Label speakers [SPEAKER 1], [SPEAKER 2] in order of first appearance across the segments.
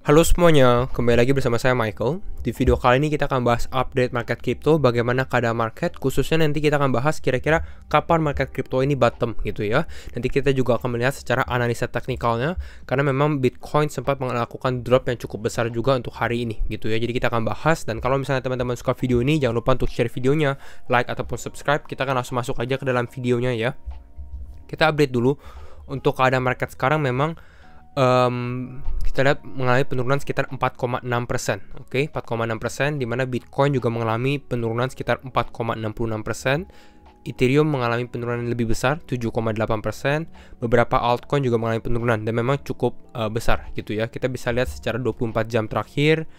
[SPEAKER 1] Halo semuanya, kembali lagi bersama saya Michael. Di video kali ini kita akan bahas update market crypto, bagaimana keadaan market, khususnya nanti kita akan bahas kira-kira kapan market crypto ini bottom gitu ya. Nanti kita juga akan melihat secara analisa teknikalnya, karena memang Bitcoin sempat melakukan drop yang cukup besar juga untuk hari ini gitu ya. Jadi kita akan bahas, dan kalau misalnya teman-teman suka video ini, jangan lupa untuk share videonya, like ataupun subscribe. Kita akan langsung masuk aja ke dalam videonya ya. Kita update dulu, untuk keadaan market sekarang memang kita lihat mengalami penurunan sekitar 4,6%, oke, 4,6%, di mana Bitcoin juga mengalami penurunan sekitar 4,66%, Ethereum mengalami penurunan lebih besar 7,8%, beberapa altcoin juga mengalami penurunan dan memang cukup besar gitu ya. Kita bisa lihat secara 24 jam terakhir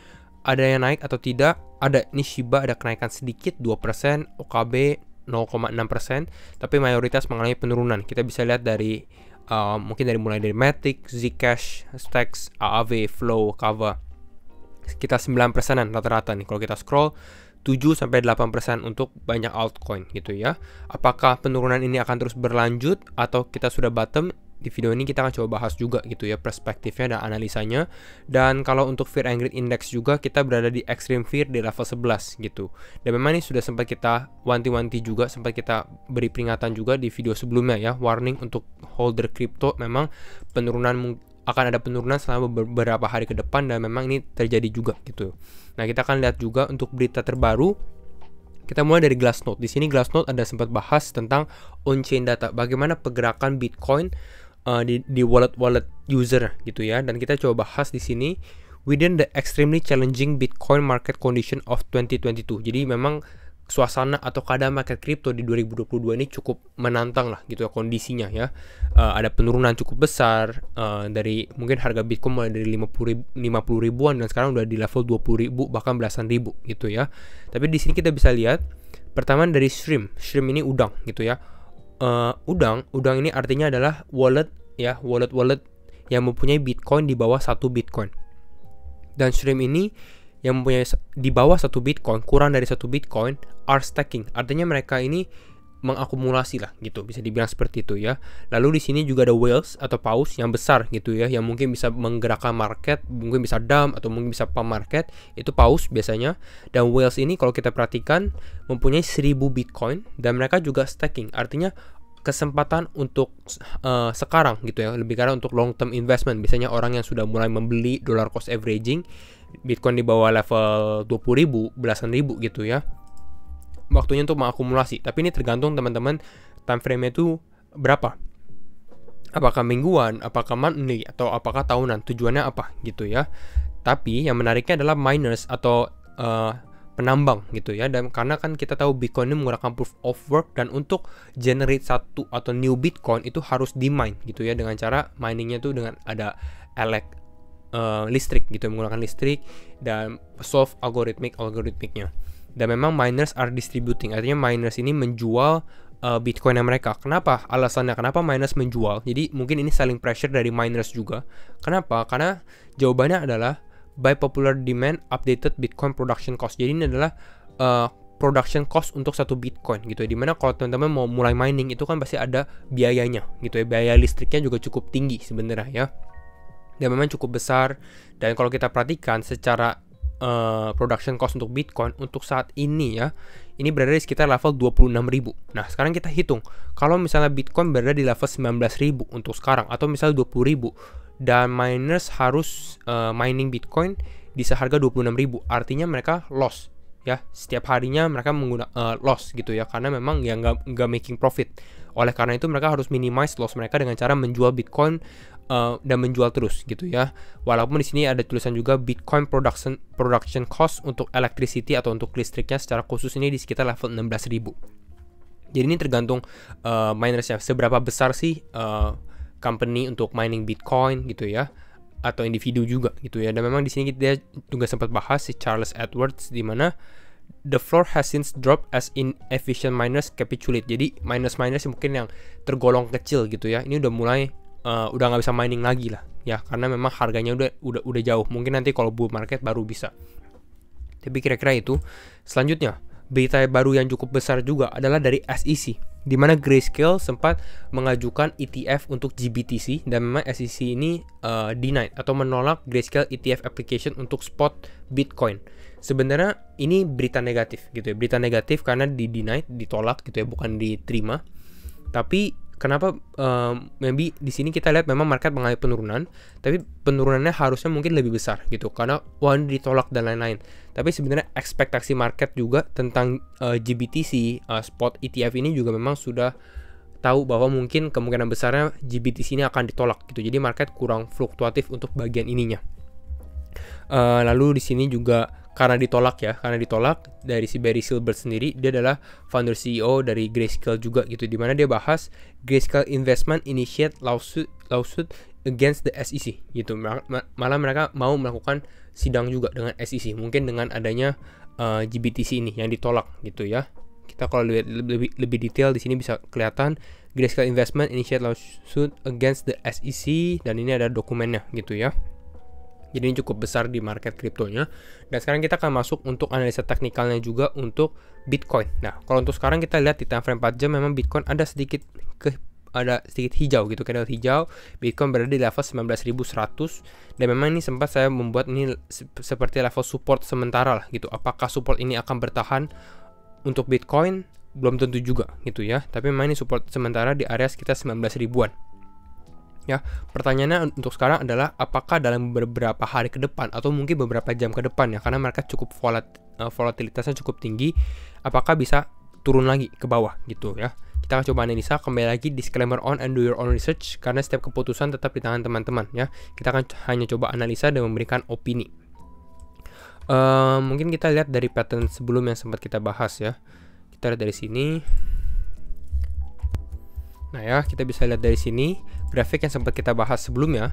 [SPEAKER 1] ada yang naik atau tidak. Ada ini Shiba ada kenaikan sedikit 2%, OKB 0,6%, tapi mayoritas mengalami penurunan. Kita bisa lihat dari mungkin mulai dari Matic, Zcash, Stacks, AAV, Flow, Kava sekitar 9%-an rata-rata nih. Kalau kita scroll 7-8% untuk banyak altcoin gitu ya. Apakah penurunan ini akan terus berlanjut atau kita sudah bottom? Di video ini kita akan coba bahas juga gitu ya, perspektifnya dan analisanya. Dan kalau untuk Fear and Greed Index juga kita berada di extreme fear di level 11 gitu. Dan memang ini sudah sempat kita wanti-wanti juga, sempat kita beri peringatan juga di video sebelumnya ya, warning untuk holder crypto, memang penurunan akan ada penurunan selama beberapa hari ke depan, dan memang ini terjadi juga gitu. Nah, kita akan lihat juga untuk berita terbaru. Kita mulai dari Glassnode. Di sini Glassnode ada sempat bahas tentang on-chain data, bagaimana pergerakan Bitcoin di wallet user gitu ya. Dan kita coba bahas di sini within the extremely challenging Bitcoin market condition of 2022. Jadi memang suasana atau keadaan market crypto di 2022 ini cukup menantang lah gitu ya kondisinya ya. Ada penurunan cukup besar dari mungkin harga Bitcoin mulai dari 50 ribuan dan sekarang udah di level 20 ribu bahkan belasan ribu gitu ya. Tapi di sini kita bisa lihat pertama dari Shrimp ini udang gitu ya. Udang ini artinya adalah wallet ya, wallet yang mempunyai Bitcoin di bawah 1 Bitcoin. Dan Shrimp ini yang mempunyai di bawah 1 Bitcoin, kurang dari 1 Bitcoin, are stacking. Artinya mereka ini mengakumulasi lah gitu, bisa dibilang seperti itu ya. Lalu di sini juga ada whales atau paus yang besar gitu ya, yang mungkin bisa menggerakkan market, mungkin bisa dump atau mungkin bisa pump market. Itu paus biasanya. Dan whales ini kalau kita perhatikan mempunyai 1000 Bitcoin dan mereka juga stacking. Artinya kesempatan untuk sekarang gitu ya, lebih karena untuk long term investment. Biasanya orang yang sudah mulai membeli dollar cost averaging Bitcoin di bawah level 20 ribu, belasan ribu gitu ya, waktunya untuk mengakumulasi. Tapi ini tergantung teman-teman time frame-nya itu berapa, apakah mingguan, apakah monthly, atau apakah tahunan, tujuannya apa gitu ya. Tapi yang menariknya adalah miners atau penambang gitu ya. Dan karena kan kita tahu Bitcoin ini menggunakan proof of work, dan untuk generate satu atau new Bitcoin itu harus di mine gitu ya, dengan cara miningnya tuh dengan ada listrik gitu, menggunakan listrik dan solve algoritmiknya. Dan memang miners are distributing, artinya miners ini menjual Bitcoin yang mereka. Kenapa? Alasannya kenapa miners menjual? Jadi mungkin ini selling pressure dari miners juga. Kenapa? Karena jawabannya adalah by popular demand updated Bitcoin production cost. Jadi ini adalah production cost untuk satu Bitcoin gitu ya. Dimana kalau teman-teman mau mulai mining itu kan pasti ada biayanya gitu ya. Biaya listriknya juga cukup tinggi sebenarnya ya. Dan memang cukup besar. Dan kalau kita perhatikan secara production cost untuk Bitcoin untuk saat ini ya, ini berada di sekitar level 26.000. Nah, sekarang kita hitung kalau misalnya Bitcoin berada di level 19.000 untuk sekarang, atau misalnya 20.000, dan miners harus mining Bitcoin di seharga 26.000, artinya mereka loss ya, setiap harinya mereka menggunakan loss gitu ya, karena memang ya nggak making profit. Oleh karena itu mereka harus minimize loss mereka dengan cara menjual Bitcoin dan menjual terus gitu ya. Walaupun di sini ada tulisan juga Bitcoin production cost untuk electricity atau untuk listriknya secara khusus ini di sekitar level 16.000. Jadi ini tergantung minersnya, seberapa besar sih company untuk mining Bitcoin gitu ya, atau individu juga gitu ya. Dan memang di sini kita juga sempat bahas si Charles Edwards, di mana the floor has since dropped as inefficient miners capitulate. Jadi miners mungkin yang tergolong kecil gitu ya, ini udah mulai udah nggak bisa mining lagi lah ya, karena memang harganya udah jauh. Mungkin nanti kalau bull market baru bisa. Tapi kira-kira itu. Selanjutnya berita baru yang cukup besar juga adalah dari SEC. di mana Grayscale sempat mengajukan ETF untuk GBTC dan memang SEC ini denied atau menolak Grayscale ETF application untuk spot Bitcoin. Sebenarnya ini berita negatif gitu ya, berita negatif karena denied, ditolak gitu ya, bukan diterima. Tapi kenapa maybe di sini kita lihat memang market mengalami penurunan, tapi penurunannya harusnya mungkin lebih besar gitu karena ditolak dan lain-lain. Tapi sebenarnya ekspektasi market juga tentang GBTC spot ETF ini juga memang sudah tahu bahwa mungkin kemungkinan besarnya GBTC ini akan ditolak gitu. Jadi market kurang fluktuatif untuk bagian ininya. Lalu di sini juga karena ditolak dari si Barry Silbert sendiri, dia adalah founder CEO dari Grayscale juga gitu, dimana dia bahas Grayscale Investment initiate lawsuit against the SEC gitu. Malah mereka mau melakukan sidang juga dengan SEC, mungkin dengan adanya GBTC ini yang ditolak gitu ya. Kita kalau lihat lebih detail di sini bisa kelihatan Grayscale Investment initiate lawsuit against the SEC, dan ini ada dokumennya gitu ya. Jadi ini cukup besar di market kriptonya. Dan sekarang kita akan masuk untuk analisa teknikalnya juga untuk Bitcoin. Nah, kalau untuk sekarang kita lihat di time frame 4 jam memang Bitcoin ada sedikit hijau gitu, candle hijau. Bitcoin berada di level 19.100 dan memang ini sempat saya membuat ini seperti level support sementara lah gitu. Apakah support ini akan bertahan untuk Bitcoin? Belum tentu juga gitu ya. Tapi memang ini support sementara di area sekitar 19 ribuan. Ya, pertanyaannya untuk sekarang adalah apakah dalam beberapa hari ke depan atau mungkin beberapa jam ke depan ya, karena mereka cukup volatilitasnya cukup tinggi, apakah bisa turun lagi ke bawah gitu ya. Kita akan coba analisa, kembali lagi disclaimer on and do your own research karena setiap keputusan tetap di tangan teman-teman ya. Kita akan hanya coba analisa dan memberikan opini. Mungkin kita lihat dari pattern sebelum yang sempat kita bahas ya. Kita lihat dari sini. Nah ya, kita bisa lihat dari sini grafik yang sempat kita bahas sebelumnya,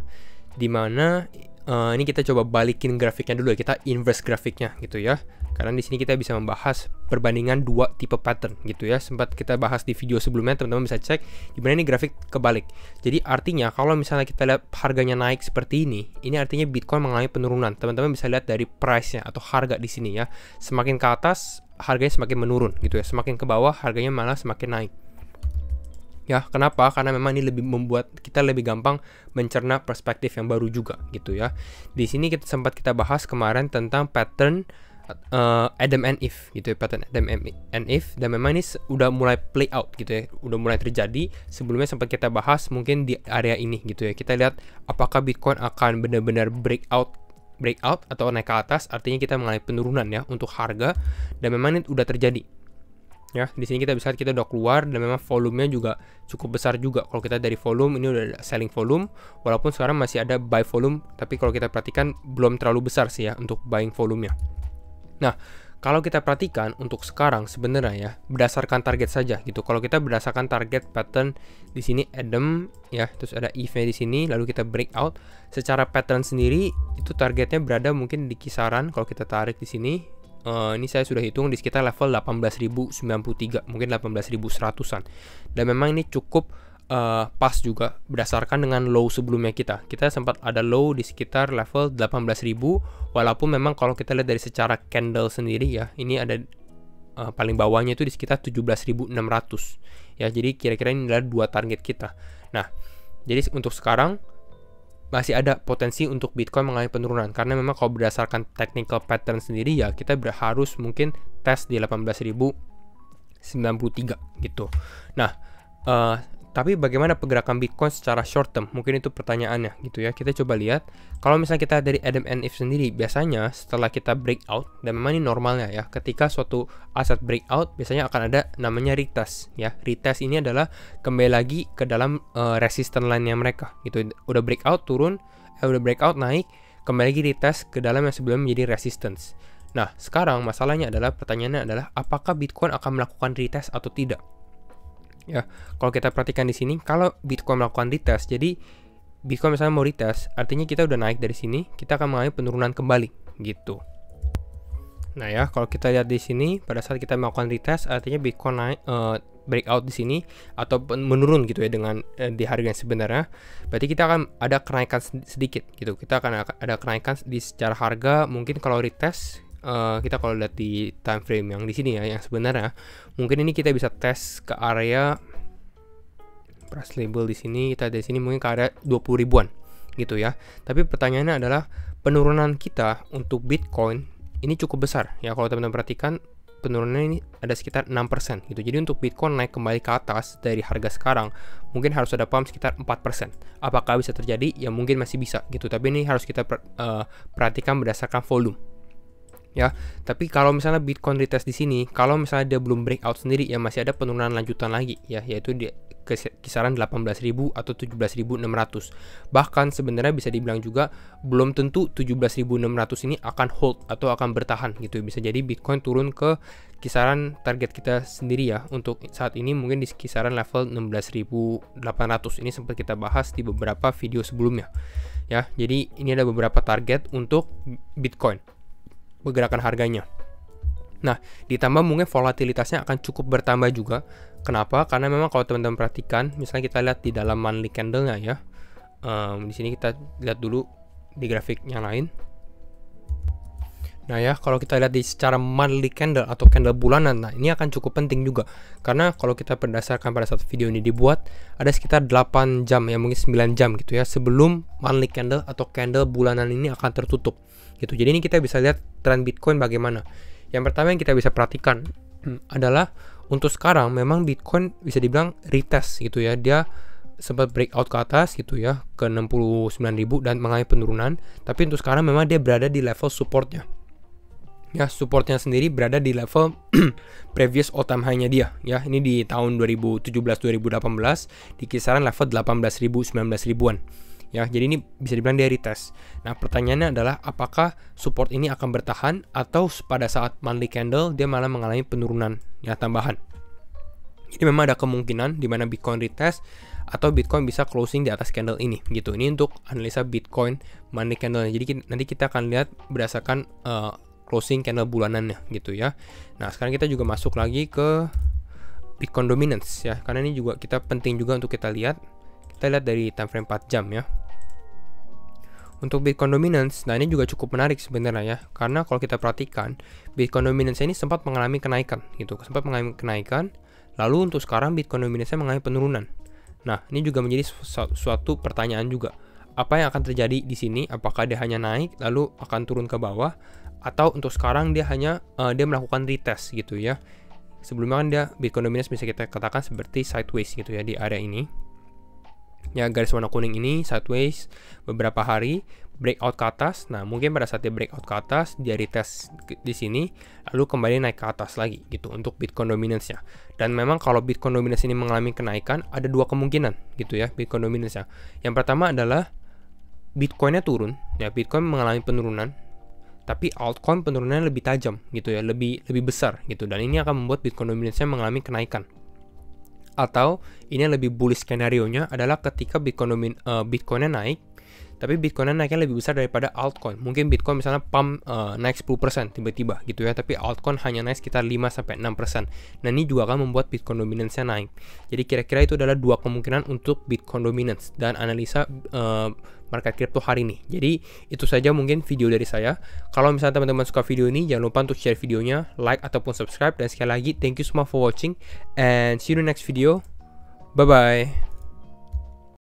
[SPEAKER 1] dimana ini kita coba balikin grafiknya dulu ya, kita inverse grafiknya gitu ya. Karena di sini kita bisa membahas perbandingan dua tipe pattern gitu ya. Sempat kita bahas di video sebelumnya, teman-teman bisa cek dimana ini grafik kebalik. Jadi artinya kalau misalnya kita lihat harganya naik seperti ini artinya Bitcoin mengalami penurunan. Teman-teman bisa lihat dari price-nya atau harga di sini ya. Semakin ke atas harganya semakin menurun gitu ya. Semakin ke bawah harganya malah semakin naik. Ya, kenapa? Karena memang ini lebih membuat kita lebih gampang mencerna perspektif yang baru juga gitu ya. Di sini sempat kita bahas kemarin tentang pattern Adam and Eve gitu ya, pattern Adam and Eve, dan memang ini udah mulai play out gitu ya, udah mulai terjadi. Sebelumnya sempat kita bahas mungkin di area ini gitu ya. Kita lihat apakah Bitcoin akan benar-benar breakout atau naik ke atas, artinya kita mengalami penurunan ya untuk harga, dan memang ini udah terjadi. Ya, di sini kita bisa lihat kita udah keluar dan memang volumenya juga cukup besar juga. Kalau kita dari volume, ini udah selling volume, walaupun sekarang masih ada buy volume, tapi kalau kita perhatikan belum terlalu besar sih ya untuk buying volumenya. Nah, kalau kita perhatikan untuk sekarang sebenarnya ya, berdasarkan target saja gitu. Kalau kita berdasarkan target pattern di sini Adam ya, terus ada Eve di sini, lalu kita breakout. Secara pattern sendiri itu targetnya berada mungkin di kisaran, kalau kita tarik di sini, ini saya sudah hitung di sekitar level 18.093, mungkin 18.100-an. Dan memang ini cukup pas juga berdasarkan dengan low sebelumnya kita. Kita sempat ada low di sekitar level 18.000, walaupun memang kalau kita lihat dari secara candle sendiri ya, ini ada paling bawahnya itu di sekitar 17.600. Ya, jadi kira-kira ini adalah dua target kita. Nah, jadi untuk sekarang masih ada potensi untuk Bitcoin mengalami penurunan, karena memang kalau berdasarkan technical pattern sendiri ya, kita harus mungkin tes di 18.093 gitu. Nah, tapi bagaimana pergerakan Bitcoin secara short term? Mungkin itu pertanyaannya gitu ya. Kita coba lihat. Kalau misalnya kita dari Adam and Eve sendiri, biasanya setelah kita breakout, dan memang ini normalnya ya, ketika suatu aset breakout, biasanya akan ada namanya retest ya. Retest ini adalah kembali lagi ke dalam resistance line-nya mereka gitu. Udah breakout turun, udah breakout naik, kembali lagi retest ke dalam yang sebelumnya menjadi resistance. Nah, sekarang masalahnya adalah, pertanyaannya adalah apakah Bitcoin akan melakukan retest atau tidak? Ya, kalau kita perhatikan di sini, kalau Bitcoin melakukan retest, jadi Bitcoin misalnya mau retest, artinya kita udah naik dari sini, kita akan mengalami penurunan kembali gitu. Nah ya, kalau kita lihat di sini, pada saat kita melakukan retest, artinya Bitcoin naik, breakout di sini atau menurun gitu ya dengan di harga yang sebenarnya. Berarti kita akan ada kenaikan sedikit gitu. Kita akan ada kenaikan di secara harga. Mungkin kalau retest, kita kalau lihat di time frame yang di sini ya, yang sebenarnya mungkin ini kita bisa tes ke area price label di sini, kita dari sini mungkin ada 20 ribuan gitu ya. Tapi pertanyaannya adalah penurunan kita untuk Bitcoin ini cukup besar ya. Kalau teman-teman perhatikan, penurunannya ini ada sekitar 6% gitu. Jadi untuk Bitcoin naik kembali ke atas dari harga sekarang, mungkin harus ada pump sekitar 4%. Apakah bisa terjadi? Ya mungkin masih bisa gitu. Tapi ini harus kita perhatikan berdasarkan volume. Ya, tapi kalau misalnya Bitcoin retest di sini, kalau misalnya dia belum breakout sendiri, ya masih ada penurunan lanjutan lagi ya, yaitu di kisaran 18.000 atau 17.600. Bahkan sebenarnya bisa dibilang juga belum tentu 17.600 ini akan hold atau akan bertahan gitu. Bisa jadi Bitcoin turun ke kisaran target kita sendiri ya. Untuk saat ini mungkin di kisaran level 16.800. Ini sempat kita bahas di beberapa video sebelumnya. Ya, jadi ini ada beberapa target untuk Bitcoin, pergerakan harganya. Nah, ditambah mungkin volatilitasnya akan cukup bertambah juga. Kenapa? Karena memang kalau teman-teman perhatikan, misalnya kita lihat di dalam monthly candle-nya ya. Di sini kita lihat dulu di grafik yang lain. Nah ya, kalau kita lihat di secara monthly candle atau candle bulanan, nah ini akan cukup penting juga. Karena kalau kita berdasarkan pada satu video ini dibuat, ada sekitar 8 jam ya, mungkin 9 jam gitu ya, sebelum monthly candle atau candle bulanan ini akan tertutup gitu. Jadi ini kita bisa lihat tren Bitcoin bagaimana. Yang pertama yang kita bisa perhatikan adalah untuk sekarang memang Bitcoin bisa dibilang retest gitu ya. Dia sempat breakout ke atas gitu ya, ke 69.000 dan mengalami penurunan. Tapi untuk sekarang memang dia berada di level supportnya. Ya, supportnya sendiri berada di level previous all time high-nya dia ya. Ini di tahun 2017-2018 di kisaran level 18.000 19.000-an. Ya, jadi ini bisa dibilang dia retest. Nah, pertanyaannya adalah apakah support ini akan bertahan atau pada saat monthly candle dia malah mengalami penurunan ya tambahan. Jadi memang ada kemungkinan di mana Bitcoin retest atau Bitcoin bisa closing di atas candle ini gitu. Ini untuk analisa Bitcoin monthly candle. Jadi nanti kita akan lihat berdasarkan closing candle bulanannya gitu ya. Nah, sekarang kita juga masuk lagi ke Bitcoin dominance ya. Karena ini juga kita penting juga untuk kita lihat. Kita lihat dari time frame 4 jam ya. Untuk Bitcoin dominance, nah ini juga cukup menarik sebenarnya ya. Karena kalau kita perhatikan, Bitcoin dominance ini sempat mengalami kenaikan gitu. Sempat mengalami kenaikan, lalu untuk sekarang Bitcoin dominance mengalami penurunan. Nah, ini juga menjadi suatu pertanyaan juga. Apa yang akan terjadi di sini? Apakah dia hanya naik lalu akan turun ke bawah, atau untuk sekarang dia hanya dia melakukan retest gitu ya. Sebelumnya kan dia Bitcoin dominance bisa kita katakan seperti sideways gitu ya di area ini. Ya, garis warna kuning ini sideways beberapa hari breakout ke atas. Nah, mungkin pada saat dia breakout ke atas, dia retest di sini lalu kembali naik ke atas lagi gitu untuk Bitcoin dominance-nya. Dan memang kalau Bitcoin dominance ini mengalami kenaikan, ada dua kemungkinan gitu ya Bitcoin dominance-nya. Yang pertama adalah Bitcoin-nya turun, ya Bitcoin mengalami penurunan, tapi altcoin penurunannya lebih tajam gitu ya, lebih besar gitu. Dan ini akan membuat Bitcoin dominance-nya mengalami kenaikan. Atau ini yang lebih bullish skenario-nya adalah ketika Bitcoin-nya naik, tapi Bitcoin-nya naiknya lebih besar daripada altcoin. Mungkin Bitcoin misalnya pump naik 10% tiba-tiba gitu ya, tapi altcoin hanya naik sekitar 5-6%. Nah, ini juga akan membuat Bitcoin dominance-nya naik. Jadi kira-kira itu adalah dua kemungkinan untuk Bitcoin dominance dan analisa market crypto hari ini. Jadi itu saja mungkin video dari saya. Kalau misalnya teman-teman suka video ini, jangan lupa untuk share videonya, like ataupun subscribe. Dan sekali lagi, thank you so much for watching and see you in the next video. Bye-bye.